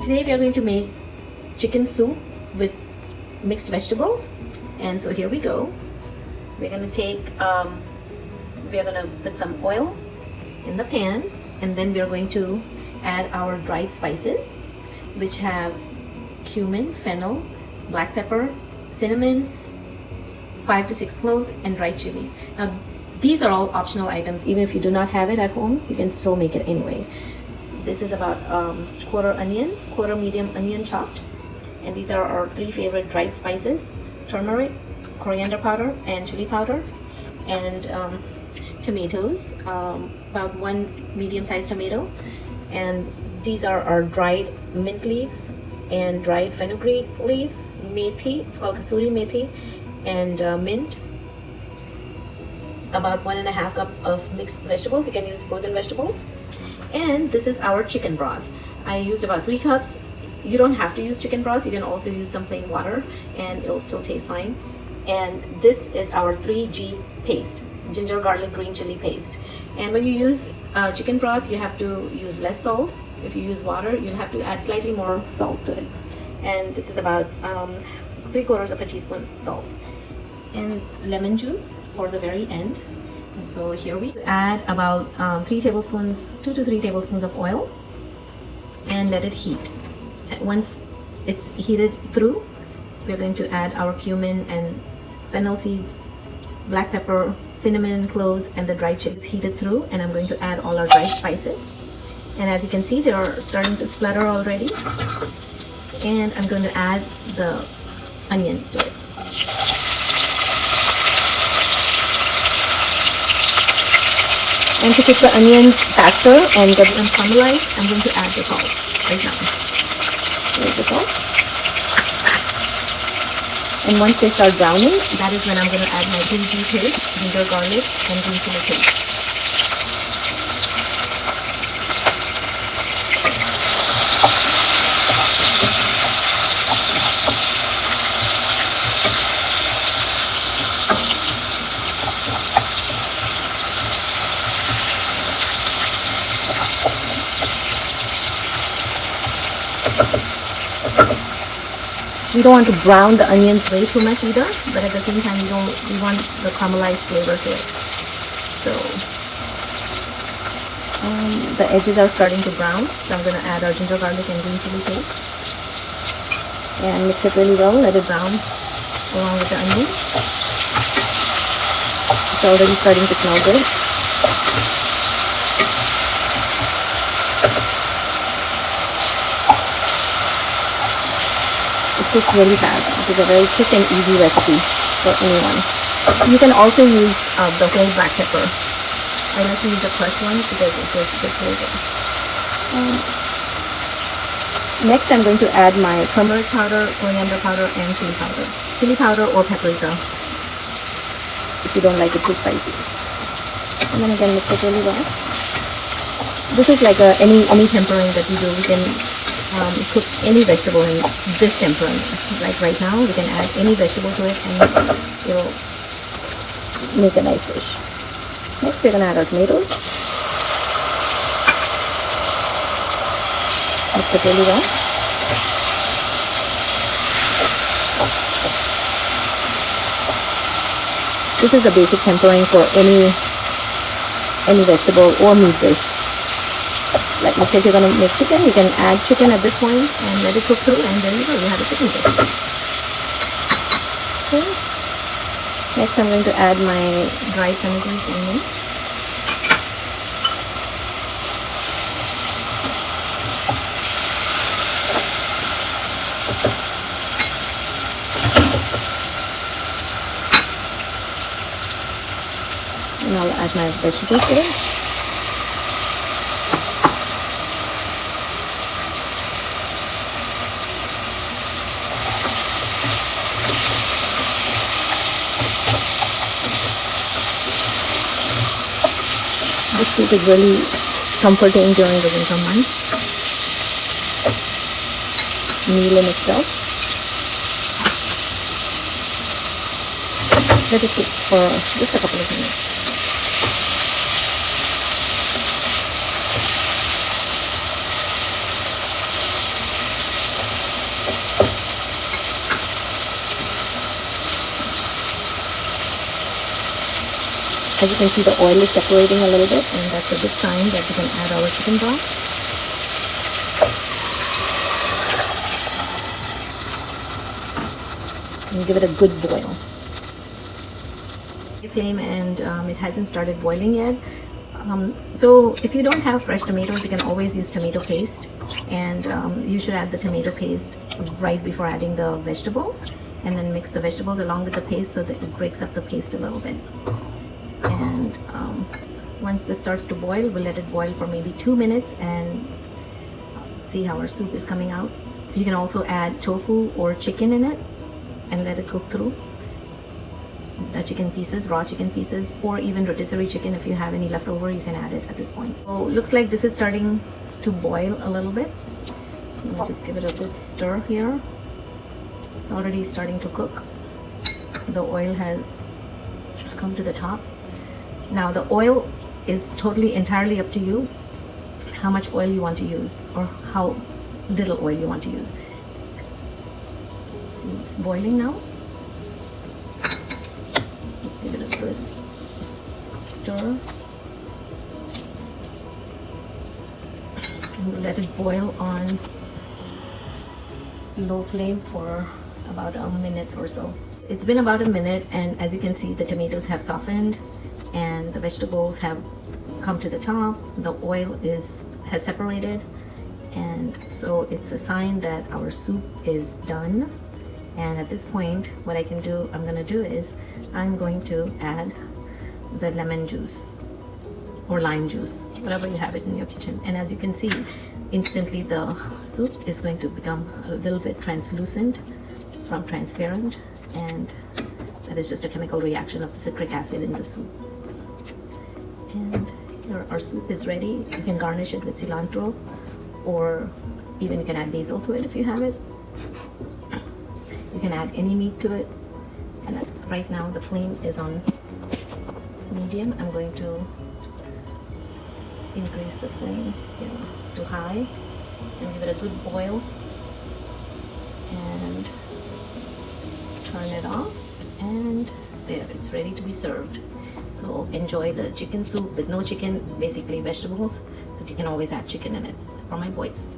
Today we are going to make chicken soup with mixed vegetables, and so here we go. We're going to put some oil in the pan, and then we are going to add our dried spices, which have cumin, fennel, black pepper, cinnamon, 5 to 6 cloves, and dried chilies. Now these are all optional items. Even if you do not have it at home, you can still make it anyway. This is about quarter medium onion chopped, and these are our 3 favorite dried spices: turmeric, coriander powder, and chili powder, and tomatoes, about 1 medium-sized tomato, and these are our dried mint leaves and dried fenugreek leaves, methi, it's called Kasoori Methi, and mint. About 1.5 cup of mixed vegetables. You can use frozen vegetables. And this is our chicken broth. I used about 3 cups. You don't have to use chicken broth. You can also use some plain water and it'll still taste fine. And this is our 3G paste, ginger, garlic, green chili paste. And when you use chicken broth, you have to use less salt. If you use water, you'll have to add slightly more salt to it. And this is about 3/4 of a teaspoon salt. And lemon juice for the very end. And so here we add about 2 to 3 tablespoons of oil, and let it heat. Once it's heated through, we're going to add our cumin and fennel seeds, black pepper, cinnamon, cloves, and the dried chilies heated through, and I'm going to add all our dried spices. And as you can see, they are starting to splutter already. And I'm going to add the onions to it. And to cook the onions faster and get them caramelized, I'm going to add the salt right now. Here's the salt. And once they start browning, that is when I'm going to add my 3G paste, ginger, garlic, and green chili paste. We don't want to brown the onions way too much either, but at the same time we want the caramelized flavor to it. So the edges are starting to brown, so I'm going to add our ginger, garlic, and green chili paste and mix it really well. Let it brown along with the onions. It's already starting to smell good. Cooks really fast. This is a very quick and easy recipe for anyone. You can also use the whole black pepper. I like to use the crushed one because it gives good flavor. Next, I'm going to add my turmeric powder, coriander powder, and chili powder. Chili powder or paprika if you don't like it too spicy. And then again, mix it really well. This is like any tempering that you do. You can cook any vegetable in this tempering. Like right now, we can add any vegetable to it and it will make a nice dish. Next, we're going to add our tomatoes. Mix it really well. This is the basic tempering for any vegetable or meat dish. Like let's say if you're going to make chicken, you can add chicken at this point and let it cook through, and there you go, you have a chicken dish. Okay. Next, I'm going to add my dried fenugreek and mint. And I'll add my vegetables to it. This is really comforting during the winter months. Meal in itself. Let it cook for just a couple of minutes. As you can see, the oil is separating a little bit, and that's a good sign that we can add our chicken broth. And give it a good boil. Flame, and it hasn't started boiling yet. So if you don't have fresh tomatoes, you can always use tomato paste, and you should add the tomato paste right before adding the vegetables, and then mix the vegetables along with the paste so that it breaks up the paste a little bit. And once this starts to boil, we'll let it boil for maybe 2 minutes and see how our soup is coming out. You can also add tofu or chicken in it and let it cook through. The chicken pieces, raw chicken pieces, or even rotisserie chicken. If you have any left over, you can add it at this point. So looks like this is starting to boil a little bit. Let me just give it a good stir here. It's already starting to cook. The oil has come to the top. Now the oil is totally entirely up to you how much oil you want to use or how little oil you want to use. See, it's boiling now. Let's give it a good stir. And we'll let it boil on low flame for about a minute or so. It's been about a minute, and as you can see, the tomatoes have softened and the vegetables have come to the top. The oil has separated, and so it's a sign that our soup is done. And at this point, what I'm going to do is I'm going to add the lemon juice or lime juice, whatever you have it in your kitchen. And as you can see, instantly the soup is going to become a little bit translucent from transparent, and that is just a chemical reaction of the citric acid in the soup. And here our soup is ready. You can garnish it with cilantro, or even you can add basil to it if you have it. You can add any meat to it. And right now the flame is on medium. I'm going to increase the flame to high and give it a good boil and turn it off, and there, it's ready to be served. So enjoy the chicken soup with no chicken, basically vegetables, but you can always add chicken in it for my boys.